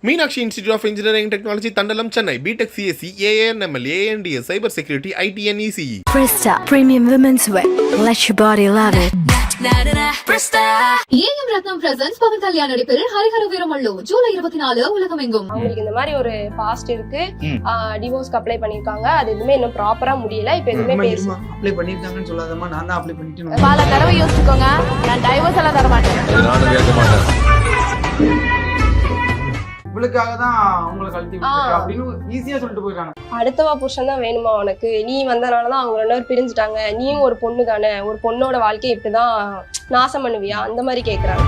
Meenakshi Institute of Engineering and Technology, Tandalam, Chennai. BTech CSC, AANML, ANDS, Cyber Security, IT and ECE. Presta Premium Women's Wear. Let your body love it. AM Ratnam presents Pawan Kalyan நடிப்பில் ஹரிஹர வீரமல்லு ஜூலை 24 உலகமெங்கும். அவங்களுக்கு இந்த மாதிரி ஒரு past இருக்கு, டிவோர்ஸ்க்கு apply பண்ணிருக்காங்க. அது எதுவுமே இன்னும் ப்ராப்பரா முடியல. இப்ப எதுவுமே பேச அப்ளை பண்ணிருக்காங்கன்னு சொல்லாதமா, நான் தான் அப்ளை பண்ணிட்டேன். பல தடவை யோசிச்சுக்கோங்க, நான் டைவர்ஸ் எல்லாம் தர மாட்டேன். இவளுக்காக தான் அவங்களை கழட்டி விட்டுருக்கு அப்படின்னு ஈஸியா சொல்லிட்டு போயிடுறாங்க. அடுத்தவா புருஷன் தான் வேணுமா உனக்கு, நீ வந்தனாலதான் அவங்க 2 பேரும் பிரிஞ்சுட்டாங்க, நீயும் ஒரு பொண்ணு தானே, ஒரு பொண்ணோட வாழ்க்கையை இப்படிதான் நாசம் பண்ணுவியா, அந்த மாதிரி கேக்குறாங்க.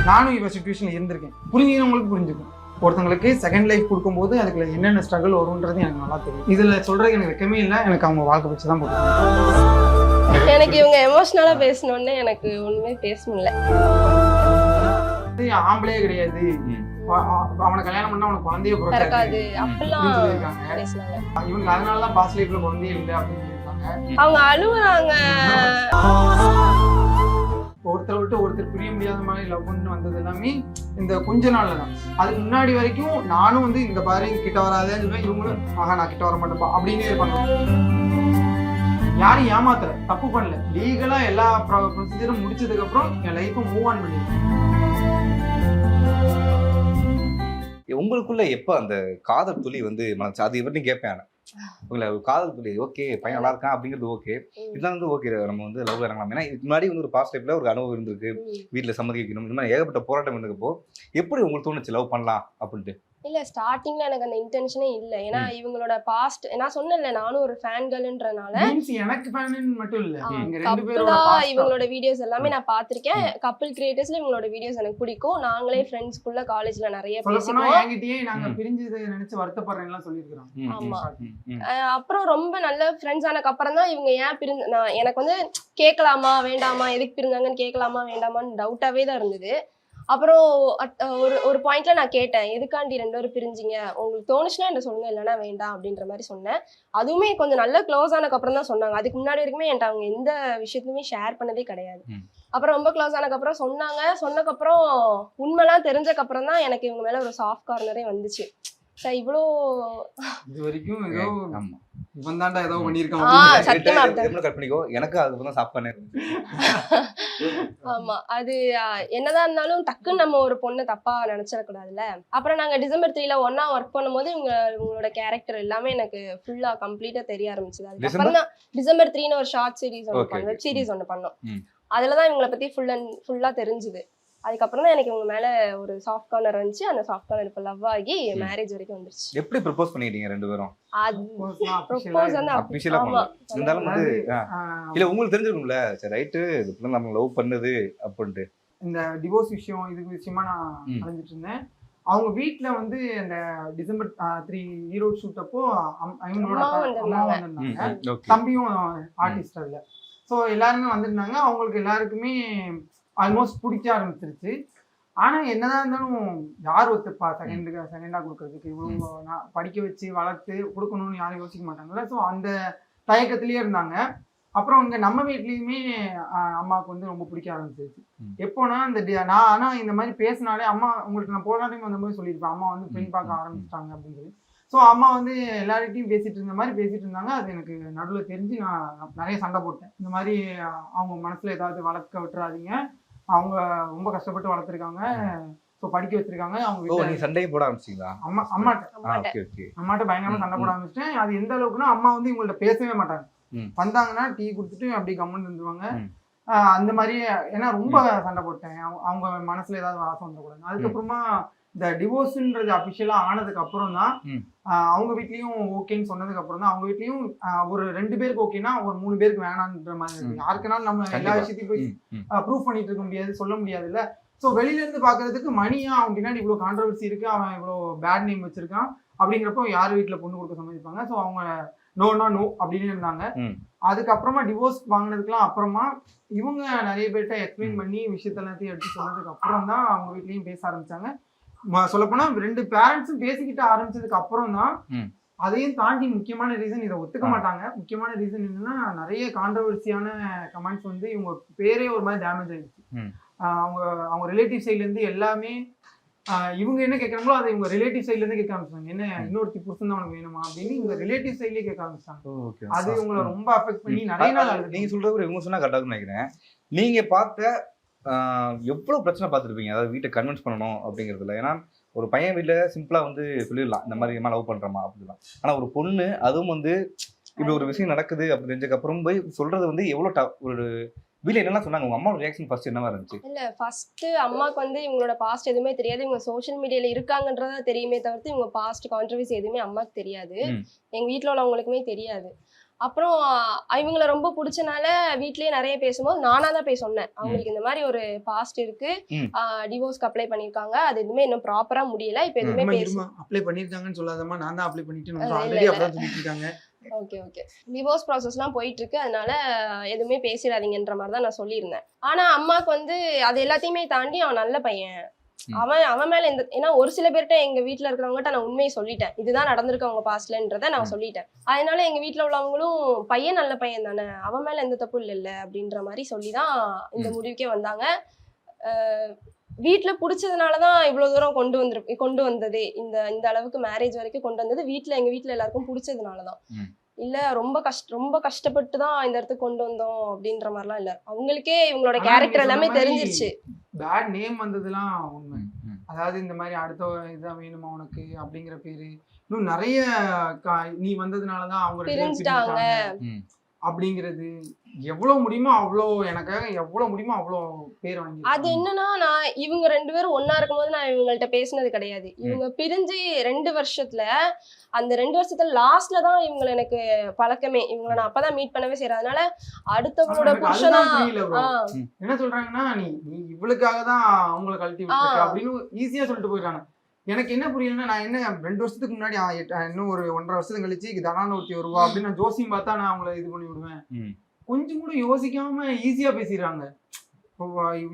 நானும் இவ சிச்சுவேஷன்ல இருந்திருக்கேன். புரிஞ்சுக்கிறவங்களுக்கு புரிஞ்சுக்கும். ஒருத்தங்களுக்கு செகண்ட் லைஃப் கொடுக்கும்போது அதுக்குள்ள என்னென்ன ஸ்ட்ரகிள் வரும்ன்றது எனக்கு நல்லா தெரியும். இதுல சொல்றதுக்கு எனக்கு வெக்கமே இல்லை. எனக்கு அவங்க வாழ்க்கை வச்சு தான் போடுறாங்க. எனக்கு இவங்க எமோஷனலா பேசணும்னு எனக்கு ஒண்ணுமே பேச முடியல. ஆம்பளே கிடையாது, அவனை கல்யாணம் பண்ணா அவனுக்கு குழந்தைய பிறக்காது அப்படிலாம் பேசினாங்க. இவங்க அதனாலதான் பாஸ்ட் லைஃப்ல குழந்தையே இல்லை அப்படின்னு சொல்லியிருக்காங்க. அவங்க அழுகுறாங்க. ஒருத்தர் விட்டு ஒருத்தர் பிரிய முடியாத மாதிரி லவ் பண்ணி வந்தது எல்லாமே இந்த கொஞ்ச நாள்ல தான். அதுக்கு முன்னாடி வரைக்கும் நானும் வந்து இந்த பாரு கிட்ட வராதேன்னு சொல்லுவேன். இவங்களும் ஆஹா நான் கிட்ட வர மாட்டேப்பா அப்படின்னு பண்ணுவேன். யாரும் ஏமாத்தல, தப்பு பண்ணல, லீகலா எல்லா ப்ரொசீஜரும் முடிச்சதுக்கு அப்புறம் என் லைஃபை மூவ் ஆன் பண்ணிருக்கேன். உங்களுக்குள்ள எப்ப அந்த காதல் துளி வந்து மனசு அது எப்படின்னு கேட்பேன். உங்களை காதல் துளி ஓகே பையன் நல்லா இருக்கான் அப்படிங்கிறது ஓகே, இதெல்லாம் வந்து ஓகே நம்ம வந்து லவ் இறங்கலாம். ஏன்னா இதுக்கு முன்னாடி வந்து ஒரு பாஸ்ட் லைஃப்ல ஒரு அனுபவம் இருந்திருக்கு, வீட்டுல சம்மதி வைக்கணும், இந்த மாதிரி ஏகப்பட்ட போராட்டம் இருந்தப்போ எப்படி உங்களுக்கு தோணுச்சு லவ் பண்ணலாம் அப்படின்ட்டு? இல்ல ஸ்டார்டிங்ல எனக்கு அந்த இன்டென்ஷனே இல்ல. ஏன்னா இவங்களோட பாஸ்ட் நான் சொன்னேன்ல, நானும் ஒரு ஃபேன் கேர்ள்ன்றனால எனக்கு ஃபேன் மட்டும் இல்ல, கப்பிளா இவங்களோட வீடியோஸ் எல்லாமே நான் பாத்திருக்கேன். கப்பிள் கிரியேட்டர்ஸ்ல இவங்களோட வீடியோஸ் எனக்கு பிடிக்கும். நாங்களே ஃப்ரெண்ட்ஸ்குள்ள காலேஜ்ல நிறைய பேசினோம். என்கிட்டயே நாங்க பிரிஞ்சதை நினைச்சு வருத்தப்படுறேன்லாம் சொல்லிருக்கோம். ஆமா, அப்புறம் ரொம்ப நல்ல ஃப்ரெண்ட்ஸ் ஆனதுக்கு அப்புறம் தான் இவங்க ஏன் பிரிஞ்சு, நான் எனக்கு வந்து கேட்கலாமா வேண்டாமா, எதுக்கு பிரிஞ்சாங்கன்னு கேட்கலாமா வேண்டாமான்னு டவுட்டாவே தான் இருந்தது. அப்புறம் ஒரு பாயிண்ட்ல நான் கேட்டேன், எதுக்காண்டி 2 பேரும் பிரிஞ்சிங்க, உங்களுக்கு தோணுச்சுன்னா என்ன சொல்லுங்க, இல்லைன்னா வேண்டாம் அப்படின்ற மாதிரி சொன்னேன். அதுவுமே கொஞ்சம் நல்ல க்ளோஸ் ஆனதுக்கு அப்புறம் தான் சொன்னாங்க. அதுக்கு முன்னாடி வரைக்குமே என்கிட்ட அவங்க எந்த விஷயத்தையுமே ஷேர் பண்ணதே கிடையாது. அப்புறம் ரொம்ப க்ளோஸ் ஆனதுக்கு அப்புறம் சொன்னாங்க. சொன்னதுக்கப்புறம் உண்மைலாம் தெரிஞ்சதுக்கு அப்புறம் தான் எனக்கு இவங்க மேல ஒரு சாஃப்ட் கார்னரே வந்துச்சு. இவ்வளோ இது வரைக்கும் ஏதோ இவன் தாண்டா ஏதோ பண்ணிருக்கான். எனக்கு அதுதான் சாஃப்ட் கார்னர். ஆமா, அது என்னதான் இருந்தாலும் டக்குன்னு நம்ம ஒரு பொண்ணை தப்பா நினைச்சிடக்கூடாதுல்ல. அப்புறம் நாங்க டிசம்பர் 3ல ஒன்னா ஒர்க் பண்ணும்போது இவங்களோட கேரக்டர் எல்லாமே எனக்கு ஃபுல்லா கம்ப்ளீட்டா தெரிய ஆரம்பிச்சது. அதுக்கப்புறம் தான் டிசம்பர் 3ன்னு ஒரு ஷார்ட் சீரிஸ் ஒன்று பண்ணோம், வெப் சீரிஸ் ஒன்று பண்ணோம். அதுலதான் இவங்களை பத்தி ஃபுல்லா தெரிஞ்சுது. அதுக்கப்புறம் தான் எனக்கு இவங்க மேல ஒரு சாஃப்ட் கார்னர் வந்துச்சு. அந்த சாஃப்ட் கார்னர் இப்ப லவ் ஆகி மேரேஜ் வரைக்கும் வந்துருச்சு. எப்படி ப்ரப்போஸ் பண்ணிட்டீங்க 2 பேரும்? அது ப்ரப்போஸ் வந்து அபிஷியலா பண்ணல. இருந்தாலும் வந்து இல்ல உங்களுக்கு தெரிஞ்சிருக்கும்ல, சரி ரைட் இது நம்ம லவ் பண்ணது அப்படின்ட்டு. இந்த டிவோர்ஸ் விஷயம் இது விஷயமா நான் அலைஞ்சிட்டு இருந்தேன். அவங்க வீட்டுல வந்து இந்த டிசம்பர் 3 ஈரோடு ஷூட் அப்போ இவங்களோட அம்மா வந்திருந்தாங்க, தம்பியும் ஆர்டிஸ்ட் அதுல. ஸோ எல்லாருமே வந்திருந்தாங்க. அவங்களுக்கு எல்லாருக்குமே ஆல்மோஸ்ட் பிடிக்க ஆரம்பிச்சிருச்சு. ஆனா என்னதான் இருந்தாலும் யார் ஒத்துப்பா செகண்டா கொடுக்கறதுக்கு, இவ்வளவு படிக்க வச்சு வளர்த்து கொடுக்கணும்னு யாரும் யோசிக்க மாட்டாங்கல்ல. ஸோ அந்த தயக்கத்திலேயே இருந்தாங்க. அப்புறம் இங்க நம்ம வீட்லயுமே அம்மாவுக்கு வந்து ரொம்ப பிடிக்க ஆரம்பிச்சிருச்சு. எப்போனா இந்த நான் ஆனா இந்த மாதிரி பேசினாலே அம்மா, உங்களுக்கு நான் போன டைம் வந்த மாதிரி சொல்லியிருப்பேன், அம்மா வந்து பெண் பார்க்க ஆரம்பிச்சிட்டாங்க அப்படின்னு சொல்லி. ஸோ அம்மா வந்து எல்லார்கிட்டையும் பேசிட்டு இருந்தாங்க. அது எனக்கு நடுவில் தெரிஞ்சு நான் நிறைய சண்டை போட்டேன். இந்த மாதிரி அவங்க மனசுல ஏதாவது வளர்க்க விட்டுறாதீங்க, அவங்க ரொம்ப கஷ்டப்பட்டு வளர்த்துருக்காங்க, ஸோ படிக்க வச்சிருக்காங்க. அவங்க சண்டையை போட ஆரம்பிச்சிங்களா? அம்மாட்ட பயங்கரமா சண்டை போட ஆரம்பிச்சிட்டேன். அது எந்த அளவுக்குன்னா அம்மா வந்து இவங்கள்ட்ட பேசவே மாட்டாங்க. வந்தாங்கன்னா டீ கொடுத்துட்டு அப்படி கம்மன்னு இருந்துருவாங்க. அந்த மாதிரி ஏன்னா ரொம்ப சண்டை போட்டேன். அவங்க மனசுல ஏதாவது ஆசை வந்துடக்கூடாது. அதுக்கப்புறமா இந்த டிவோர்ஸ்ன்றது அபிஷியலா ஆனதுக்கு அப்புறம் தான் அவங்க வீட்லயும் ஓகேன்னு சொன்னதுக்கு அப்புறம் தான் அவங்க வீட்லயும் ஒரு 2 பேருக்கு ஓகேன்னா ஒரு 3 பேருக்கு வேணான்ற மாதிரி இருக்கு. யாருக்குனாலும் நம்ம எல்லா விஷயத்தையும் போய் ப்ரூவ் பண்ணிட்டு இருக்க முடியாது, சொல்ல முடியாது இல்ல. ஸோ வெளியில இருந்து பாக்குறதுக்கு மணியா அவன் பின்னாடி இவ்வளவு கான்ட்ரவர்சி இருக்கு, அவன் இவ்வளவு பேட் நேம் வச்சிருக்கான் அப்படிங்கிறப்போ யார் வீட்டுல பொண்ணு கொடுக்க சம்மதிப்பாங்க. ஸோ அவங்க நோ அப்படின்னு இருந்தாங்க. அதுக்கப்புறமா டிவோர்ஸ் வாங்கினதுக்குலாம் அப்புறமா இவங்க நிறைய பேர்கிட்ட எக்ஸ்பிளைன் பண்ணி விஷயத்த எல்லாத்தையும் எடுத்து சொன்னதுக்கு அப்புறம் தான் அவங்க வீட்லயும் பேச ஆரம்பிச்சாங்க. சொல்லப்போனா 2 பேரண்ட்ஸும் பேசிக்கிட்டு ஆரம்பிச்சதுக்கு அப்புறம் தான் அதையும் தாண்டி முக்கியமான ரீசன் இதை ஒத்துக்க மாட்டாங்க. முக்கியமான ரீசன் என்னன்னா நிறைய கான்ட்ரவர்சியான கமெண்ட்ஸ் வந்து இவங்க பேரே ஒரு மாதிரி டேமேஜ் ஆயிடுச்சு. அவங்க அவங்க ரிலேட்டிவ் சைட்லேருந்து எல்லாமே இவங்க என்ன கேட்குறாங்களோ அதை இவங்க ரிலேட்டிவ் சைட்லேருந்து கேட்க ஆரம்பிச்சாங்க. என்ன இன்னொருத்தி புருஷன் தான் உனக்கு வேணுமா அப்படின்னு இவங்க ரிலேட்டிவ் சைட்லேயே கேட்க ஆரம்பிச்சாங்க. அது இவங்களை ரொம்ப அஃபெக்ட் பண்ணி நிறைய நாள் ஆகுது. நீங்க சொல்றது இவங்க சொன்னா கரெக்டாக நினைக்கிறேன். நீங்க பார்த்த எவ்வளவு பிரச்சனை பார்த்துருப்பீங்க, அதாவது வீட்டை கன்வின்ஸ் பண்ணணும் அப்படிங்கிறதுல. ஏன்னா ஒரு பையன் வீட்டில் சிம்பிளா வந்து சொல்லிடலாம் இந்த மாதிரி லவ் பண்றோமா அப்படிலாம். ஆனா ஒரு பொண்ணு அதுவும் வந்து இப்படி ஒரு விஷயம் நடக்குது அப்படி தெரிஞ்சதுக்கு அப்புறம் போய் சொல்றது வந்து எவ்வளவு ஒரு வீட்டில் என்னெல்லாம் சொன்னாங்க. உங்க அம்மாவோட ரியாக்ஷன் ஃபர்ஸ்ட் என்னவா இருந்துச்சு? இல்ல ஃபர்ஸ்ட் அம்மாக்கு வந்து இவங்களோட பாஸ்ட் எதுவுமே தெரியாது. இவங்க சோஷியல் மீடியால இருக்காங்கன்றதா தெரியுமே தவிர்த்து இவங்க பாஸ்ட் கான்ட்ரவர்சி எதுவுமே அம்மாக்கு தெரியாது. எங்க வீட்டுல உள்ளவங்களுக்குமே தெரியாது. அப்புறம் இவங்களை ரொம்ப பிடிச்சனால வீட்லயே நிறைய பேசும்போது நானா தான் போய் சொன்னேன், அவங்களுக்கு இந்த மாதிரி ஒரு பாஸ்ட் இருக்கு, டிவோர்ஸ்க்கு அப்ளை பண்ணிருக்காங்க, அது எதுவுமே இன்னும் ப்ராப்பரா முடியல, இப்ப எதுவுமே பேச அப்ளை பண்ணிருக்காங்கன்னு சொல்லாதமா நான் தான் அப்ளை பண்ணிட்டேன் ஆல்ரெடி அப்பதான் சொல்லிட்டு இருக்காங்க. ஓகே டிவோர்ஸ் ப்ராசஸ்லாம் போயிட்டு இருக்கு, அதனால எதுவுமே பேசிடாதீங்கன்ற மாதிரி தான் நான் சொல்லியிருந்தேன். ஆனா அம்மாக்கு வந்து அது எல்லாத்தையுமே தாண்டி அவன் நல்ல பையன், அவன் மேல இந்த, ஏன்னா ஒரு சில பேர்கிட்ட எங்க வீட்டுல இருக்கிறவங்ககிட்ட நான் உண்மையை சொல்லிட்டேன், இதுதான் நடந்திருக்கு அவங்க பாஸ்ட்லன்றத நான் சொல்லிட்டேன். அதனால எங்க வீட்டுல உள்ளவங்களும் பையன் நல்ல பையன் தானே, அவன் மேல எந்த தப்பு இல்ல அப்படின்ற மாதிரி சொல்லிதான் இந்த முடிவுக்கே வந்தாங்க. வீட்டுல பிடிச்சதுனாலதான் இவ்வளவு தூரம் கொண்டு வந்ததே, இந்த அளவுக்கு மேரேஜ் வரைக்கும் கொண்டு வந்தது வீட்டுல, எங்க வீட்டுல எல்லாருக்கும் பிடிச்சதுனாலதான். இல்ல ரொம்ப கஷ்டப்பட்டு தான் இந்த இடத்துக்கு கொண்டு வந்தோம் அப்படின்ற மாதிரிலாம் இல்ல, அவங்களுக்கே இவங்களோட கேரக்டர் எல்லாமே தெரிஞ்சிருச்சு. பேட் நேம் வந்ததுலாம் உண்மை. அதாவது இந்த மாதிரி அடுத்த இதான் வேணுமா உனக்கு அப்படிங்கிற பேரு, இன்னும் நிறைய நீ வந்ததுனாலதான் அவங்க பிரிஞ்சுட்டாங்க அப்படிங்கிறது, எவ்வளவு முடியுமோ அவ்வளோ எனக்காக எவ்வளவு முடியுமோ அவ்வளோ பேர் வாங்கி. அது என்னன்னா, நான் இவங்க 2 பேரும் ஒன்னா இருக்கும்போது நான் இவங்கள்ட்ட பேசினது கிடையாது. இவங்க பிரிஞ்சு 2 வருஷத்துல, அந்த 2 வருஷத்துல லாஸ்ட்ல தான் இவங்களை எனக்கு பழக்கமே. இவங்களை நான் அப்பதான் மீட் பண்ணவே செய்யறேன். அதனால அடுத்தவங்களோட புருஷனா என்ன சொல்றாங்கன்னா, நீ இவளுக்காக தான் அவங்களை கழட்டி விட்டுருக்க அப்படின்னு ஈஸியா சொல்லிட்டு போயிடுறாங்க. எனக்கு என்ன புரியலன்னா, நான் என்ன 2 வருஷத்துக்கு முன்னாடி இன்னும் ஒரு 1.5 வருஷத்துக்கு கழிச்சு தனான ஒருத்தி வருவா அப்படின்னு நான் ஜோசியம் பார்த்தா நான் அவங்கள இது பண்ணி விடுவேன். கொஞ்சம் கூட யோசிக்காம ஈஸியா பேசிடுறாங்க.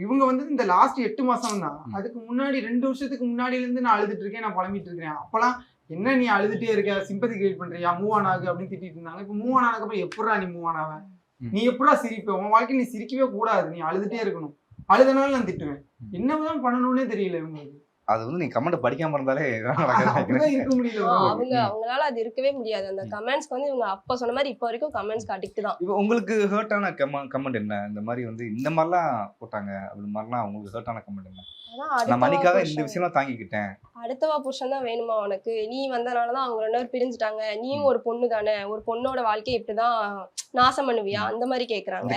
இவங்க வந்து இந்த லாஸ்ட் 8 மாசம் தான், அதுக்கு முன்னாடி 2 வருஷத்துக்கு முன்னாடில இருந்து நான் அழுதுட்டு இருக்கேன், நான் புலம்பிட்டு இருக்கிறேன். அப்பெல்லாம் என்ன நீ அழுதுட்டே இருக்க, சிம்பதி கிரியேட் பண்றியா, மூவ் ஆன் ஆகு அப்படின்னு திட்டிட்டு இருந்தாங்க. இப்ப மூவ் ஆன் ஆனதுக்கு அப்புறம் எப்படா நீ மூவ் ஆன் ஆவ, நீ எப்படா சிரிப்ப, உன் வாழ்க்கையில் நீ சிரிக்கவே கூடாது, நீ அழுதுட்டே இருக்கணும். அழுதனால நான் திட்டுவேன். என்னதான் பண்ணணும்னே தெரியல இவங்களுக்கு. அது வந்து நீ கமெண்ட் படிக்காம இருந்தாலே இருக்க முடியல. அவங்களால அது இருக்கவே முடியாது. அந்த கமெண்ட்ஸ்க்கு வந்து இவங்க அப்ப சொன்ன மாதிரி இப்ப வரைக்கும் கமெண்ட்ஸ்க்கு அடிக்ட் தான். இப்போ உங்களுக்கு ஹர்ட்டான கமெண்ட் என்ன? இந்த மாதிரி வந்து இந்த மாதிரிலாம் போட்டாங்க அப்படி மாதிரிலாம் உங்களுக்கு ஹர்ட்டான கமெண்ட் என்ன? நான் மணிக்காக இந்த விஷயம்லாம் தாங்கிக்கிட்டேன், அடுத்தவா புருஷன் தான் வேணுமா உனக்கு, நீ வந்தனாலதான் அவங்க 2 பேரும் பிரிஞ்சுட்டாங்க, நீயும் ஒரு பொண்ணு தானே, ஒரு பொண்ணோட வாழ்க்கையை இப்படிதான் நாசம் பண்ணுவியா, அந்த மாதிரி கேக்குறாங்க.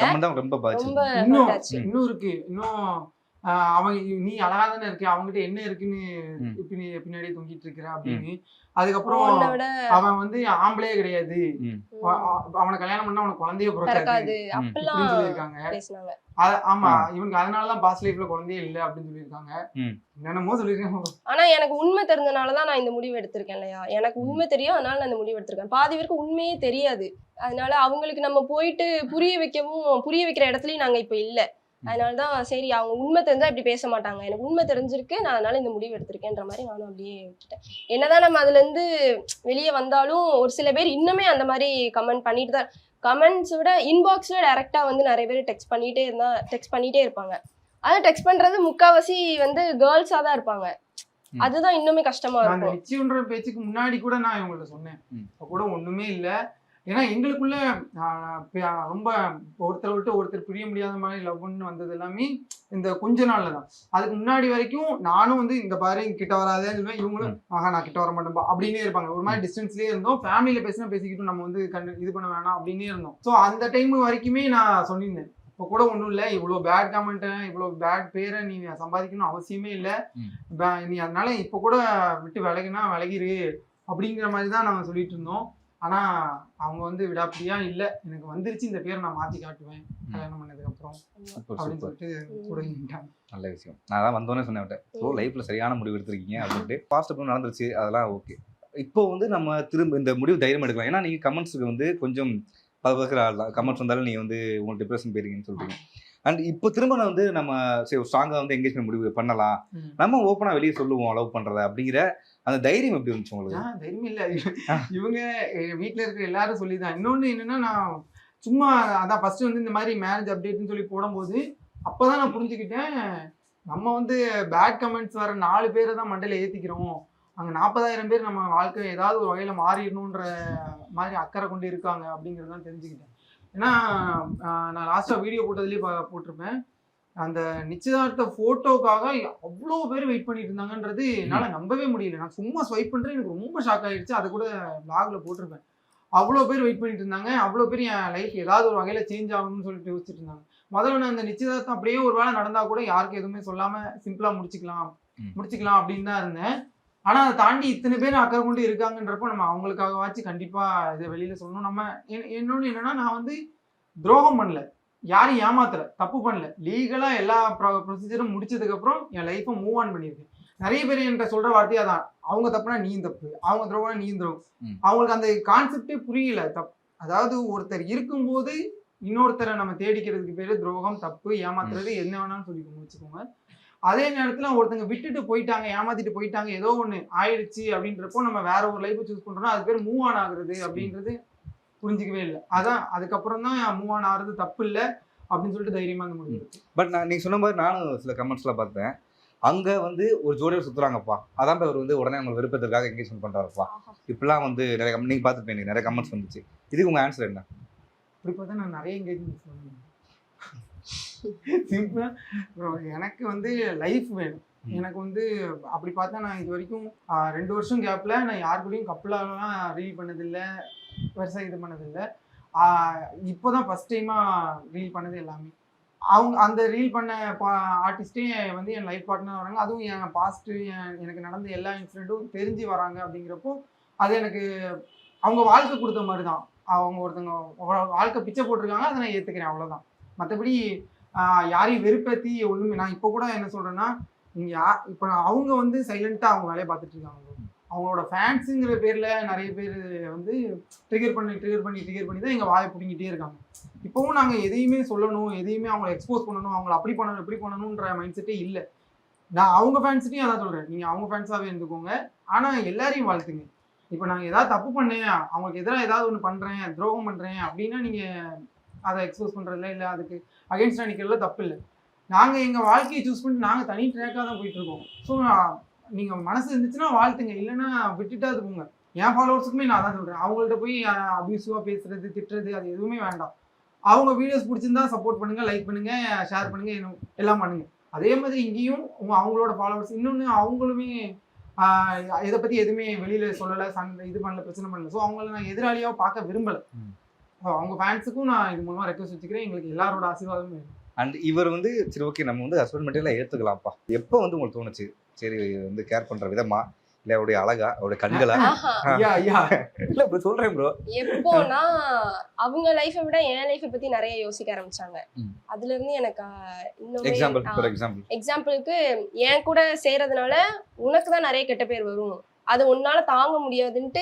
ரொம்ப இன்னும் இருக்கு. இன்னும் அவன் நீ அழகா தானே இருக்கு, அவங்ககிட்ட என்ன இருக்குன்னு பின்னாடியே தொங்கிட்டு இருக்கிற அப்படின்னு. அதுக்கப்புறம் அவன் வந்து ஆம்பளையே கிடையாது, அவனை கல்யாணம் பண்ணா அவனுக்கு குழந்தைய பிறக்காது அப்படின்னு சொல்லியிருக்காங்க. ஆமா, இவனுக்கு அதனாலதான் பாஸ்ட் லைஃப்ல குழந்தையே இல்லை அப்படின்னு சொல்லியிருக்காங்க. என்னென்னமோ சொல்லியிருக்காங்க. ஆனா எனக்கு உண்மை தெரிஞ்சனாலதான் நான் இந்த முடிவு எடுத்திருக்கேன் இல்லையா, எனக்கு உண்மை தெரியும், அதனால நான் இந்த முடிவு எடுத்திருக்கேன். பாதி பேருக்கு உண்மையே தெரியாது, அதனால அவங்களுக்கு நம்ம போயிட்டு புரிய வைக்கிற இடத்துலயும் நாங்க இப்ப இல்ல. அதனாலதான் சரி, அவங்க உண்மை தெரிஞ்சா இப்படி பேச மாட்டாங்க, எனக்கு உண்மை தெரிஞ்சிருக்கு, நான் அதனால இந்த முடிவு எடுத்திருக்கேன்ற மாதிரி நானும் அப்படியே விட்டுட்டேன். என்னதான் நம்ம அதுல இருந்து வெளியே வந்தாலும் ஒரு சில பேர் இன்னுமே அந்த மாதிரி கமெண்ட் பண்ணிட்டு தான், கமெண்ட்ஸ் விட இன்பாக்ஸ்ல டைரக்டா வந்து நிறைய பேர் டெக்ஸ்ட் பண்ணிட்டே இருப்பாங்க. அதை டெக்ஸ்ட் பண்றது முக்காவாசி வந்து கேர்ள்ஸா தான் இருப்பாங்க. அதுதான் இன்னுமே கஷ்டமா இருக்கும். நிச்சயம்ன்ற பேச்சுக்கு முன்னாடி கூட நான் இவங்கள்ட்ட சொன்னேன், இப்ப கூட ஒண்ணுமே இல்ல. ஏன்னா எங்களுக்குள்ள ரொம்ப ஒருத்தர் விட்டு ஒருத்தர் பிரிய முடியாத மாதிரி லவ்னு வந்தது எல்லாமே இந்த கொஞ்ச நாள்ல தான். அதுக்கு முன்னாடி வரைக்கும் நானும் வந்து இந்த பாரு கிட்ட வராதேன்னு சொல்லுவேன், இவங்களும் நான் கிட்ட வர மாட்டேன்பா அப்படின்னே இருப்பாங்க. ஒரு மாதிரி டிஸ்டன்ஸ்லயே இருந்தோம், ஃபேமிலியில பேசிக்கிட்டும் நம்ம வந்து இது பண்ண வேணாம் அப்படின்னே இருந்தோம். ஸோ அந்த டைம் வரைக்குமே நான் சொல்லியிருந்தேன், இப்போ கூட ஒன்றும் இல்லை, இவ்வளோ பேட் கமெண்ட்டை இவ்வளோ பேட் பேரை நீ சம்பாதிக்கணும் அவசியமே இல்லை, நீ அதனால இப்போ கூட விட்டு விலகிரு அப்படிங்கிற மாதிரி தான் நாங்கள் சொல்லிட்டு இருந்தோம். ஆனா அவங்க வந்து விடாப்பிடியா இல்ல, எனக்கு வந்துருச்சு, இந்த பேரை நான் மாத்தி காட்டுவேன் கல்யாணம் பண்ணதுக்கு அப்புறம் அப்படின்னு சொல்லிட்டு கூடட்டாங்க. நல்ல விஷயம். நான் தான் வந்தோன்னே சொன்னேன், ஸோ லைஃப்ல சரியான முடிவு எடுத்திருக்கீங்க அப்படின்ட்டு. பாஸ்ட் அப்புறம் நடந்துருச்சு, அதெல்லாம் ஓகே. இப்போ வந்து நம்ம திரும்ப இந்த முடிவு தைரியம் எடுக்கலாம். ஏன்னா நீங்க கமெண்ட்ஸுக்கு வந்து கொஞ்சம் பதவிக்கிற ஆள் தான், கமெண்ட்ஸ் வந்தாலும் நீங்க வந்து உங்களுக்கு டிப்ரெஷன் போயிருக்கீங்கன்னு சொல்றீங்க. அண்ட் இப்போ திரும்ப நான் வந்து நம்ம ஸ்ட்ராங்கா வந்து எங்கேஜ்மெண்ட் முடிவு பண்ணலாம், நம்ம ஓப்பனா வெளியே சொல்லுவோம் லவ் பண்றத அப்படிங்கிற அந்த தைரியம் எப்படி இருந்துச்சு உங்களுக்கு? தைரியம் இல்ல, இவங்க வீட்டுல இருக்கிற எல்லாரும் சொல்லிதான். இன்னொன்னு என்னன்னா, நான் சும்மா அதான் ஃபர்ஸ்ட் வந்து இந்த மாதிரி மேரேஜ் அப்டேட்னு சொல்லி போடும்போது அப்பதான் நான் புரிஞ்சுக்கிட்டேன், நம்ம வந்து பேட் கமெண்ட்ஸ் வர 4 பேரை தான் மண்டையில ஏத்திக்கிறோம், அங்க 40,000 பேர் நம்ம வாழ்க்கை ஏதாவது ஒரு வகையில மாறிடணுன்ற மாதிரி அக்கறை கொண்டு இருக்காங்க அப்படிங்கறதான் தெரிஞ்சுக்கிட்டேன். ஏன்னா நான் லாஸ்டா வீடியோ போட்டதுலயே போட்டிருப்பேன், அந்த நிச்சயதார்த்த போட்டோக்காக அவ்வளோ பேர் வெயிட் பண்ணிட்டு இருந்தாங்கன்றது என்னால நம்பவே முடியல. நான் சும்மா ஸ்வைப் பண்றேன், எனக்கு ரொம்ப ஷாக் ஆயிடுச்சு. அதை கூட பிளாக்ல போட்டிருப்பேன். அவ்வளோ பேர் வெயிட் பண்ணிட்டு இருந்தாங்க, அவ்வளோ பேர் என் லைஃப் ஏதாவது ஒரு வகையில சேஞ்ச் ஆகணும்னு சொல்லிட்டு யோசிச்சுட்டு இருந்தாங்க. முதல்ல நான் அந்த நிச்சயதார்த்தம் அப்படியே ஒரு வேளை நடந்தா கூட யாருக்கும் எதுவுமே சொல்லாம சிம்பிளா முடிச்சுக்கலாம் அப்படின்னு தான் இருந்தேன். ஆனா அதை தாண்டி இத்தனை பேர் அக்கறை கொண்டு இருக்காங்கன்றப்போ நம்ம அவங்களுக்காகவாச்சும் கண்டிப்பா இதை வெளியில சொல்லணும். நம்ம இன்னொன்னு என்னன்னா, நான் வந்து துரோகம் பண்ணல, யாரும் ஏமாத்தல, தப்பு பண்ணல, லீகலா எல்லா ப்ரொசீஜரும் முடிச்சதுக்கு அப்புறம் என் லைஃப்பை மூவ் ஆன் பண்ணியிருக்கேன். நிறைய பேர் என்கிட்ட சொல்ற வார்த்தையா தான், அவங்க தப்புனா நீயும் தப்பு, அவங்க துரோகம்னா நீயும் துரோகம். அவங்களுக்கு அந்த கான்செப்டே புரியல. அதாவது ஒருத்தர் இருக்கும்போது இன்னொருத்தரை நம்ம தேடிக்கிறதுக்கு பேரு துரோகம், தப்பு, ஏமாத்துறது, என்ன வேணாலும் சொல்லிக்கோங்க வச்சுக்கோங்க. அதே நேரத்துல ஒருத்தங்க விட்டுட்டு போயிட்டாங்க, ஏமாத்திட்டு போயிட்டாங்க, ஏதோ ஒண்ணு ஆயிடுச்சு அப்படின்றப்போ நம்ம வேற ஒரு லைஃப் சூஸ் பண்றோம்னா அது பேர் மூவ் ஆன் ஆகுறது அப்படின்றது புரிஞ்சிக்கவே இல்லை. அதான் அதுக்கப்புறம் தான் மூவ் ஆன் ஆகுறது தப்பு இல்லை அப்படின்னு சொல்லிட்டு தைரியமா இருந்த முடியும். பட் நீங்க சொன்ன மாதிரி நானும் சில கமெண்ட்ஸ்லாம் பார்த்தேன், அங்க வந்து ஒரு ஜோடியோட சுத்துறாங்கப்பா, அதான் அவர் வந்து உடனே அவங்க விருப்பத்திற்காக எங்கேஜ்மெண்ட் பண்றாருப்பா, இப்பெல்லாம் வந்து நிறைய நீங்க பார்த்துருப்பீங்க, நிறைய கமெண்ட்ஸ் வந்துச்சு. இதுக்கு உங்க ஆன்சர் என்ன? இப்படி பார்த்தா நான் நிறைய எங்கேஜ்மெண்ட் சொன்னேன். சிம்பிளா எனக்கு வந்து லைஃப் வேணும். எனக்கு வந்து அப்படி பார்த்தா நான் இது வரைக்கும் 2 வருஷம் கேப்ல நான் யாருக்கூடையும் கப்பலாலாம் ரீல் பண்ணதில்லை, பெருசா இது பண்ணதில்லை. இப்போதான் ஃபர்ஸ்ட் டைமா ரீல் பண்ணது எல்லாமே. அவங்க அந்த ரீல் பண்ண ஆர்டிஸ்டே வந்து என் லைஃப் பார்ட்னர் வராங்க, அதுவும் என் பாஸ்ட் எனக்கு நடந்த எல்லா இன்சிடென்ட்டும் தெரிஞ்சு வராங்க. அப்படிங்கிறப்போ அது எனக்கு அவங்க வாழ்க்கை கொடுத்த மாதிரி தான். அவங்க ஒருத்தவங்க வாழ்க்கை பிச்சை போட்டிருக்காங்க, அதை நான் ஏற்றுக்கிறேன், அவ்வளோதான். மற்றபடி யாரையும் வெறுப்பேற்றி ஒன்றுமே. நான் இப்போ கூட என்ன சொல்கிறேன்னா, நீங்கள் இப்போ அவங்க வந்து சைலண்ட்டாக அவங்க வேலையை பார்த்துட்டு இருக்காங்க. அவங்களோட ஃபேன்ஸுங்கிற பேரில் நிறைய பேர் வந்து ட்ரிகர் பண்ணி தான் எங்கள் வாயை பிடிங்கிட்டே இருக்காங்க. இப்போவும் நாங்கள் எதையுமே சொல்லணும், எதையுமே அவங்கள எக்ஸ்போஸ் பண்ணணும், அவங்கள அப்படி பண்ணணும் இப்படி பண்ணணுன்ற மைண்ட் செட்டே இல்லை. நான் அவங்க ஃபேன்ஸ்கிட்டையும் அதான் சொல்கிறேன், நீங்கள் அவங்க ஃபேன்ஸாகவே இருந்துக்கோங்க, ஆனால் எல்லாரையும் வாழ்த்துங்க. இப்போ நாங்கள் ஏதாவது தப்பு பண்ணேன், அவங்களுக்கு எதிராக ஏதாவது ஒன்று பண்ணுறேன், துரோகம் பண்ணுறேன் அப்படின்னா நீங்கள் அதை எக்ஸ்போஸ் பண்ணுறதில்ல, இல்லை அதுக்கு அகென்ஸ்டாக நிற்கிறதுல தப்பு இல்லை. நாங்கள் எங்கள் வாழ்க்கையை சூஸ் பண்ணிட்டு நாங்கள் தனி ட்ராக்காக தான் போயிட்டுருக்கோம். ஸோ நீங்கள் மனசு இருந்துச்சுன்னா வாழ்த்துங்க, இல்லைன்னா விட்டுட்டா அது போங்க. என் ஃபாலோவர்ஸுக்குமே நான் தான் சொல்கிறேன், அவங்கள்ட்ட போய் அபியூசிவாக பேசுறது, திட்டுறது, அது எதுவுமே வேண்டாம். அவங்க வீடியோஸ் பிடிச்சிருந்தா சப்போர்ட் பண்ணுங்கள், லைக் பண்ணுங்கள், ஷேர் பண்ணுங்கள், எல்லாம் பண்ணுங்கள். அதே மாதிரி இங்கேயும் அவங்களோட ஃபாலோவர்ஸ் இன்னொன்று அவங்களுமே இதை பற்றி எதுவுமே வெளியில் சொல்லலை, இது பண்ணல, பிரச்சனை பண்ணல. ஸோ அவங்கள நான் எதிராளியாக பார்க்க விரும்பலை. அவங்க ஃபேன்ஸுக்கும் நான் இது மூலமாக ரெக்வஸ்ட் வச்சுக்கிறேன், எங்களுக்கு எல்லாரோட ஆசீர்வாதமும் வேணும். அண்ட் இவர் வந்து சரி ஓகே நம்ம வந்து ஹஸ்பண்ட் மெட்டீரியலாக ஏற்றுக்கலாம்ப்பா, எப்போ வந்து உங்களுக்கு தோணுச்சு சரி வந்து கேர் பண்ணுற விதமா, இல்லை அவருடைய அழகா, அவருடைய கண்களா? இல்லை இப்போ சொல்கிறேன் ப்ரோ. எப்போனா அவங்க லைஃபை விட என் லைஃபை பற்றி நிறைய யோசிக்க ஆரம்பிச்சாங்க. அதுலேருந்து எனக்கு எக்ஸாம்பிளுக்கு என் கூட சேர்றதுனால உனக்கு தான் நிறைய கெட்ட பேர் வரும், அது உன்னால தாங்க முடியாதுன்ட்டு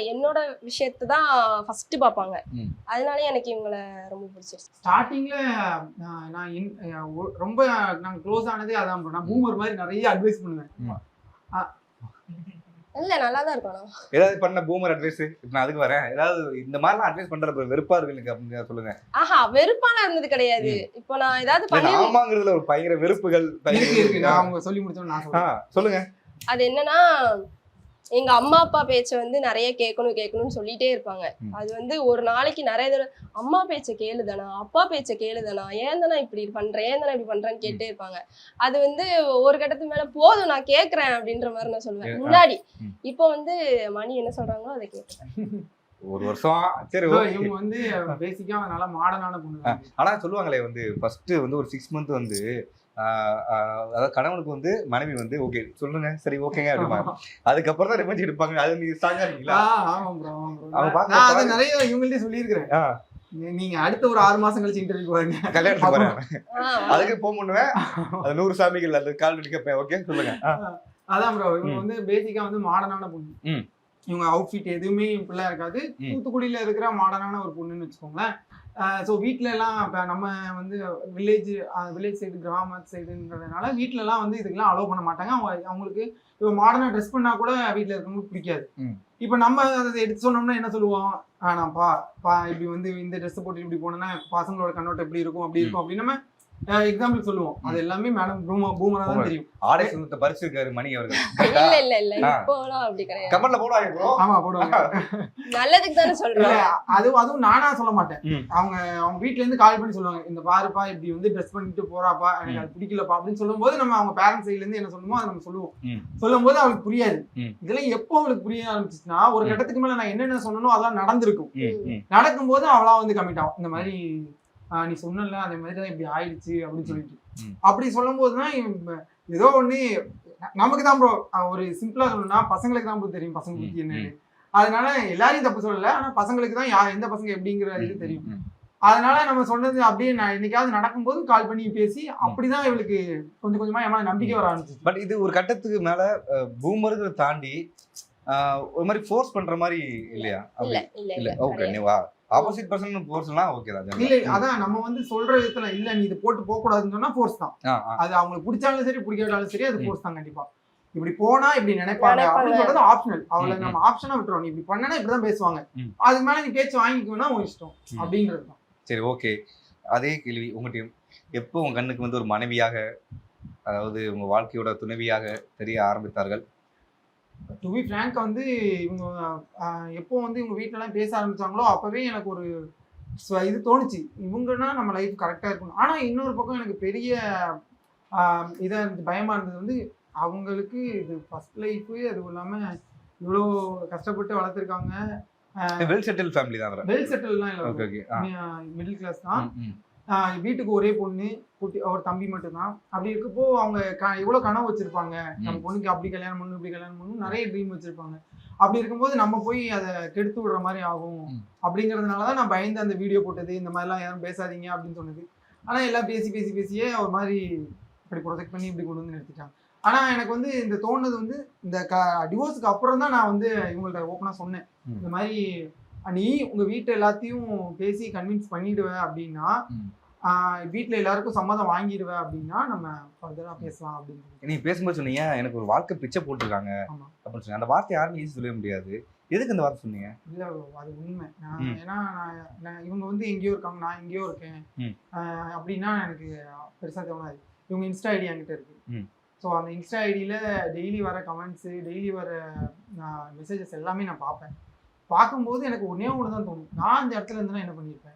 என்னோட விஷயத்தை தான் ஃபர்ஸ்ட் பார்ப்பாங்க. அதனால எனக்கு இவங்களை ரொம்ப பிடிச்சிருச்சு. ஸ்டார்டிங்ல நான் ரொம்ப நாங்கள் க்ளோஸ் ஆனதே அதான். நான் பூமர் மாதிரி நிறைய அட்வைஸ் பண்ணுவேன். இல்ல நல்லா தான் இருக்கணும். ஏதாவது பண்ண பூமர் அட்வைஸ் நான் அதுக்கு வரேன். ஏதாவது இந்த மாதிரிலாம் அட்வைஸ் பண்றது வெறுப்பா இருக்கு எனக்கு அப்படின்னு சொல்லுங்க. வெறுப்பான இருந்தது கிடையாது. இப்போ நான் ஏதாவது பண்ணி ஆமாங்கிறதுல ஒரு பயங்கர வெறுப்புகள் இருக்கு. நான் அவங்க சொல்லி முடிச்சோம், நான் சொல்லுங்க. அது என்னன்னா, எங்க அம்மா அப்பா பேச்ச வந்து நிறைய கேட்கணும்னு சொல்லிட்டே இருப்பாங்க. அது வந்து ஒரு நாளைக்கு நிறைய தடவை அம்மா பேச்ச கேளுதானா, அப்பா பேச்ச கேளுதானா, ஏன் தானே இப்படி பண்றேன், ஏன் தானே இப்படி பண்றேன்னு கேட்டே இருப்பாங்க. அது வந்து ஒரு கட்டத்துக்கு மேல போதும் நான் கேட்கறேன் அப்படின்ற மாதிரி நான் சொல்லுவேன் முன்னாடி. இப்போ வந்து மணி என்ன சொல்றாங்களோ அதை கேட்கறேன். ஒரு வருஷம் சரி இவங்க வந்து பேசிக்கா நல்லா மாடர்னான பொண்ணு. ஆனா சொல்லுவாங்களே வந்து ஃபர்ஸ்ட் வந்து ஒரு 6 மந்த் வந்து அதாவது கணவனுக்கு வந்து மனைவி வந்து ஓகே சொல்லுங்க சரி ஓகேங்க அப்படிமா, அதுக்கப்புறம் தான் ரிவெஞ்ச் எடுப்பாங்க. அது நீங்க ஸ்ட்ராங்கா இருக்கீங்களா? நான் அதை நிறைய இவங்கள்ட்ட சொல்லியிருக்கிறேன். நீங்க அடுத்த ஒரு 6 மாசம் கழிச்சு இன்டர்வியூ போறீங்க, கல்யாணத்துக்கு போறேன், அதுக்கு போக பண்ணுவேன். அது 100 சாமிகள் அது கால் அடிக்கப்பேன். ஓகே சொல்லுங்க. அதான் ப்ரோ, இவங்க வந்து பேசிக்கா வந்து மாடர்னான பொண்ணு. இவங்க அவுட்ஃபிட் எதுவுமே இப்படிலாம் இருக்காது. தூத்துக்குடியில இருக்கிற மாடர்னான ஒரு பொண்ணுன்னு வச்சுக்கோங்களேன். ஸோ வீட்டில எல்லாம் இப்போ நம்ம வந்து வில்லேஜ் சைடு, கிராம சைடுன்றதுனால வீட்டிலலாம் வந்து இதுக்கெல்லாம் அலோவ் பண்ண மாட்டாங்க. அவங்களுக்கு இப்போ மாடர்னாக ட்ரெஸ் பண்ணா கூட வீட்டில் இருக்கவங்களுக்கு பிடிக்காது. இப்போ நம்ம அதை எடுத்து சொன்னோம்னா என்ன சொல்லுவோம், ஆனாப்பா இப்படி வந்து இந்த ட்ரெஸ் போட்டு இப்படி போனோம்னா பசங்களோட கண்ணோட்டம் எப்படி இருக்கும் அப்படி இருக்கும் அப்படின்னு நம்ம எக்ஸாம்பிள் சொல்லுவோம், அது எல்லாமே மேடம் பூமரா தான் தெரியும். ஆடை சுத்தத்தை பறிச்சிருக்காரு மணி அவர்கள். இல்ல இப்போலாம் அப்படி கிடையாது. கமெண்ட்ல போடுவாங்க ப்ரோ. ஆமா போடுவாங்க. நல்லதுக்கு தானே சொல்றேன். அதுவும் நானா சொல்ல மாட்டேன். அவங்க வீட்ல இருந்து கால் பண்ணி சொல்லுவாங்க, இந்த பாருப்பா இப்படி வந்து ட்ரெஸ் பண்ணிட்டு போறாப்பா, எனக்கு அது பிடிக்கலப்பா அப்படின்னு சொல்லும்போது நம்ம அவங்க பேரண்ட்ஸ் சைட்ல இருந்து என்ன சொல்லுமோ அதை நம்ம சொல்லுவோம். சொல்லும் போது அவளுக்கு புரியாது. இதெல்லாம் எப்போ அவளுக்கு புரிய ஆரம்பிச்சுச்சுன்னா, ஒரு கட்டத்துக்கு மேல நான் என்னென்ன சொல்லணும் அதெல்லாம் நடந்திருக்கும். நடக்கும்போது அவளா வந்து கமிட் ஆகும், இந்த மாதிரி நீ சொன்னல அதே மாதிரிதான் இப்படி ஆயிடுச்சு அப்படின்னு சொல்லிட்டு. அப்படி சொல்லும் போதுதான் ஏதோ ஒண்ணு நமக்கு தான் ப்ரோ, ஒரு சிம்பிளா சொல்லணும்னா பசங்களுக்கு தான் தெரியும் பசங்க பத்தி என்னன்னு. அதனால எல்லாரையும் தப்பு சொல்லல, ஆனா பசங்களுக்கு தான் எந்த பசங்க எப்படிங்கிற இது தெரியும். அதனால நம்ம சொன்னது அப்படியே நான் என்னைக்காவது நடக்கும்போது கால் பண்ணி பேசி அப்படிதான் இவளுக்கு கொஞ்சம் கொஞ்சமா என் நம்பிக்கை வர ஆரம்பிச்சு. பட் இது ஒரு கட்டத்துக்கு மேல பூமர்களை தாண்டி ஒரு மாதிரி ஃபோர்ஸ் பண்ற மாதிரி இல்லையா? இல்ல ஓகே, நீவா ஆப்போசிட் பர்சன் ஃபோர்ஸ்லாம் ஓகே தான். இல்ல அதான் நம்ம வந்து சொல்ற விதத்துல இல்ல நீ இது போட்டு போக கூடாதுன்னு சொன்னா ஃபோர்ஸ் தான். அது அவங்களுக்கு பிடிச்சாலும் சரி பிடிக்காட்டாலும் சரி அது ஃபோர்ஸ் தான். கண்டிப்பா இப்படி போனா இப்படி நினைப்பாங்க அப்படின்னு சொல்றது ஆப்ஷனல். அவளை நம்ம ஆப்ஷனா விட்டுறோம், நீ இப்படி பண்ணனா இப்படிதான் பேசுவாங்க, அதுக்கு மேல நீ பேச்சு வாங்கிக்குவேன்னா உன் இஷ்டம் அப்படின்றது தான். சரி ஓகே, அதே கேள்வி உங்கள்கிட்டயும். எப்போ உங்க கண்ணுக்கு வந்து ஒரு மனைவியாக, அதாவது உங்க வாழ்க்கையோட துணைவியாக தெரிய ஆரம்பித்தார்கள்? டு பி ஃப்ராங்க் வந்து இவங்க எப்போ வந்து இவங்க வீட்டிலலாம் பேச ஆரம்பிச்சாங்களோ அப்பவே எனக்கு ஒரு இது தோணுச்சு, இவங்கன்னா நம்ம லைஃப் கரெக்டாக இருக்கணும். ஆனால் இன்னொரு பக்கம் எனக்கு பெரிய இதாக இருந்துச்சு, பயமாக இருந்தது வந்து அவங்களுக்கு இது ஃபர்ஸ்ட் லைஃபு, அதுவும் இல்லாமல் இவ்வளோ கஷ்டப்பட்டு வளர்த்துருக்காங்க. வெல் செட்டில் ஃபேமிலி தான். வெல் செட்டில்லாம் இல்லை, மிடில் கிளாஸ் தான். வீட்டுக்கு ஒரே பொண்ணு, குட்டி ஒரு தம்பி மட்டும்தான். அப்படி இருக்கப்போ அவங்க எவ்வளோ கனவு வச்சிருப்பாங்க, நம்ம பொண்ணுக்கு அப்படி கல்யாணம் பண்ணணும் இப்படி கல்யாணம் பண்ணணும் நிறைய ட்ரீம் வச்சிருப்பாங்க. அப்படி இருக்கும்போது நம்ம போய் அதை கெடுத்து விடுற மாதிரி ஆகும் அப்படிங்கிறதுனாலதான் நான் பயந்து அந்த வீடியோ போட்டது, இந்த மாதிரிலாம் யாரும் பேசாதீங்க அப்படின்னு சொன்னது. ஆனா எல்லாம் பேசியே ஒரு மாதிரி இப்படி ப்ரொஜெக்ட் பண்ணி இப்படி கொண்டு வந்து நிறுத்திட்டாங்க. ஆனா எனக்கு வந்து இந்த தோணுது வந்து இந்த டிவோர்ஸுக்கு அப்புறம் தான் நான் வந்து இவங்கள்ட்ட ஓப்பனா சொன்னேன், இந்த மாதிரி நீ உங்க வீட்டை எல்லாத்தையும் பேசி கன்வின்ஸ் பண்ணிடுவேன் அப்படின்னா, வீட்டுல எல்லாருக்கும் சம்மதம் வாங்கிடுவேன் அப்படின்னா நம்ம ஃபர்தரா பேசலாம் அப்படின்னு. நீங்க பேசும்போது சொன்னீங்க எனக்கு ஒரு வாழ்க்கை பிச்சை போட்டுருக்காங்க அப்படின்னு சொன்னீங்க. அந்த வார்த்தை யாருன்னு ஈஸி சொல்லவே முடியாது. எதுக்கு அந்த வார்த்தை சொன்னீங்க? இல்ல அது உண்மை. ஏன்னா இவங்க வந்து எங்கேயோ இருக்காங்க, நான் எங்கேயோ இருக்கேன் அப்படின்னா எனக்கு பெருசா தோணாது. இவங்க இன்ஸ்டா ஐடி என்கிட்ட இருக்கு. ஸோ அந்த இன்ஸ்டா ஐடியில டெய்லி வர கமெண்ட்ஸு, டெய்லி வர மெசேஜஸ் எல்லாமே நான் பார்ப்பேன். பார்க்கும்போது எனக்கு ஒன்னே ஒன்று தான் தோணும், நான் அந்த இடத்துல இருந்துன்னா என்ன பண்ணியிருப்பேன்.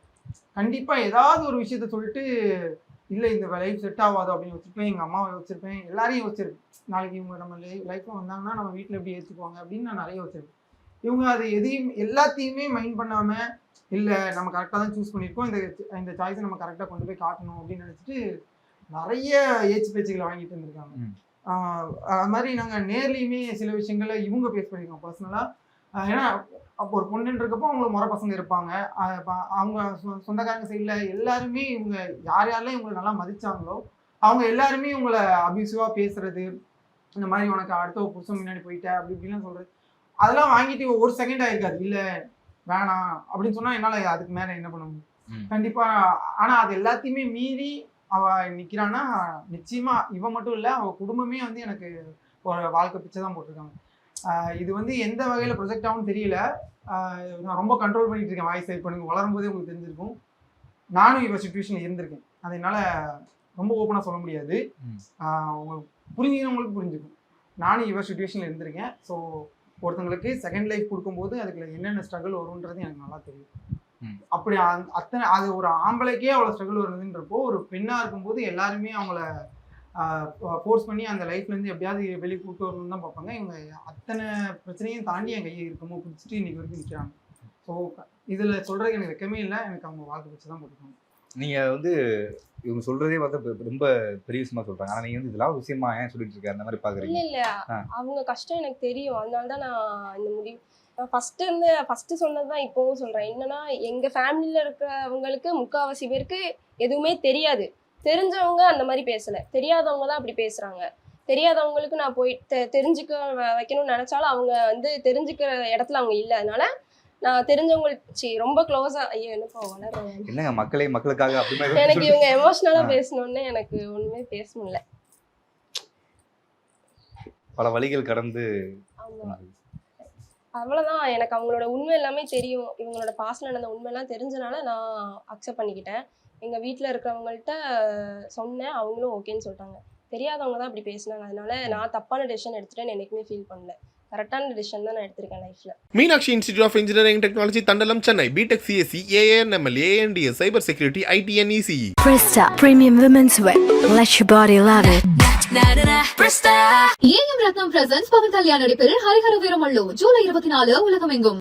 கண்டிப்பாக ஏதாவது ஒரு விஷயத்த சொல்லிட்டு இல்லை இந்த லைஃப் செட் ஆகாது அப்படின்னு வச்சுருப்பேன், எங்கள் அம்மாவை வச்சுருப்பேன், எல்லாரையும் வச்சுருப்பேன். நாளைக்கு இவங்க நம்ம லைஃப்பில் வந்தாங்கன்னா நம்ம வீட்டில் எப்படி ஏற்றுக்குவாங்க அப்படின்னு நான் நிறைய வச்சுருப்பேன். இவங்க அது எல்லாத்தையுமே மைண்ட் பண்ணாமல் இல்லை நம்ம கரெக்டாக தான் சூஸ் பண்ணியிருக்கோம், இந்த சாய்ஸை நம்ம கரெக்டாக கொண்டு போய் காட்டணும் அப்படின்னு நினச்சிட்டு நிறைய ஏச்சு பேச்சுகளை வாங்கிட்டு இருந்திருக்காங்க. அது மாதிரி நாங்கள் நேர்லையுமே சில விஷயங்களை இவங்க பேஸ் பண்ணியிருக்கோம் பர்சனலாக. ஏன்னா அப்போ ஒரு பொண்ணுன்றக்கப்போ அவங்களுக்கு முறை பசங்க இருப்பாங்க, அவங்க சொந்தக்காரங்க சைடில் எல்லாருமே இவங்க யாரெல்லாம் இவங்களை நல்லா மதிச்சாங்களோ அவங்க எல்லாருமே இவங்களை அபியூசிவாக பேசுறது, இந்த மாதிரி உனக்கு அடுத்த ஒரு புருஷன் முன்னாடி போயிட்ட அப்படி இப்படிலாம் சொல்றது, அதெல்லாம் வாங்கிட்டு ஒரு செகண்ட் ஆயிருக்காது. இல்லை வேணாம் அப்படின்னு சொன்னால் என்னால் அதுக்கு மேலே என்ன பண்ண முடியும் கண்டிப்பாக. ஆனால் அது எல்லாத்தையுமே மீறி அவ நிற்கிறான்னா நிச்சயமா இவன் மட்டும் இல்லை, அவள் குடும்பமே வந்து எனக்கு ஒரு வாழ்க்கை பிச்சை தான் போட்டிருக்காங்க. இது வந்து எந்த வகையில் ப்ரொஜெக்ட் ஆகும்னு தெரியல. நான் ரொம்ப கண்ட்ரோல் பண்ணிட்டு இருக்கேன் வாய்ஸ். இப்போ நீங்கள் வளரும் போதே உங்களுக்கு தெரிஞ்சிருக்கும், நானும் இவ சுச்சுவேஷனில் இருந்திருக்கேன். அதனால ரொம்ப ஓப்பனாக சொல்ல முடியாது, உங்களுக்கு புரிஞ்சுக்கிறவங்களுக்கு புரிஞ்சுக்கும். நானும் இவ சுச்சுவேஷனில் இருந்திருக்கேன். ஸோ ஒருத்தங்களுக்கு செகண்ட் லைஃப் கொடுக்கும்போது அதுக்கு என்னென்ன ஸ்ட்ரகிள் வரும்ன்றது எனக்கு நல்லா தெரியும். அப்படி அது ஒரு ஆம்பளைக்கே அவ்வளோ ஸ்ட்ரகிள் வருதுன்றப்போ ஒரு பெண்ணாக இருக்கும்போது எல்லாருமே அவங்கள ஃபோர்ஸ் பண்ணி அந்த லைஃப்லேருந்து எப்படியாவது வெளியே கூப்பிட்டு வரணும்னு தான் பார்ப்பாங்க. இவங்க அத்தனை பிரச்சனையும் தாண்டி என் கையை இருக்கமோ பிடிச்சிட்டு இன்னைக்கு வரைக்கும் நிற்கிறாங்க. ஸோ இதில் சொல்கிறதுக்கு எனக்கு வெக்கமே இல்லை, எனக்கு அவங்க வாழ்க்கை பிடிச்சி தான் போட்டுருக்காங்க. நீங்கள் வந்து இவங்க சொல்கிறதே பார்த்து ரொம்ப பெரிய விஷயமா சொல்கிறாங்க, ஆனால் நீங்கள் வந்து இதெல்லாம் விஷயமா ஏன் சொல்லிட்டு இருக்க அந்த மாதிரி பார்க்குறீங்க? இல்லை அவங்க கஷ்டம் எனக்கு தெரியும், அதனால தான் நான் இந்த முடிவு ஃபஸ்ட்டு சொன்னது தான் இப்போவும் சொல்கிறேன். என்னன்னா எங்கள் ஃபேமிலியில் இருக்கிறவங்களுக்கு முக்கால்வாசி பேருக்கு எதுவுமே தெரியாது. தெரிஞ்சவங்க அந்த மாதிரி பேசலை, தெரியாதவங்க தான் அப்படி பேசுகிறாங்க. தெரியாதவங்களுக்கு நான் போய் தெரிஞ்சுக்க வைக்கணும்னு நினச்சாலும் அவங்க வந்து தெரிஞ்சுக்கிற இடத்துல அவங்க இல்லை. அதனால நான் தெரிஞ்சவங்களுக்கு ரொம்ப க்ளோஸாக என்னப்பா வளர்றேன் என்னங்க மக்களுக்காக அப்படி எனக்கு இவங்க எமோஷ்னலாக பேசணுன்னே எனக்கு ஒன்றுமே பேச முடியல. பல வழிகள் கடந்து அவ்வளோதான். எனக்கு அவங்களோட உண்மை எல்லாமே தெரியும், இவங்களோட பாஸ்ட்ல நடந்த உண்மையெல்லாம் தெரிஞ்சனால நான் அக்செப்ட் பண்ணிக்கிட்டேன். எங்க வீட்ல இருக்கிறவங்கள்ட்ட சொன்னேன், அவங்களும் ஓகேன்னு சொல்லிட்டாங்க. தெரியாதவங்க தான் அப்படி பேசினாங்க. அதனால நான் தப்பான டெசிஷன் எடுத்துட்டேன்னு என்னைக்குமே ஃபீல் பண்ணல. கரெக்டான டெசிஷன் தான் நான் எடுத்திருக்கேன் லைஃப்ல. Meenakshi institute of engineering technology Thandalam Chennai BTech CSC AANML ANDS cyber security ITN ECE Presta Premium Women's Wear. Let your body love it. AM Ratnam presents Pawan Kalyan நடிப்பில் ஹரிஹர வீரமல்லு ஜூலை 24 உலகமெங்கும்.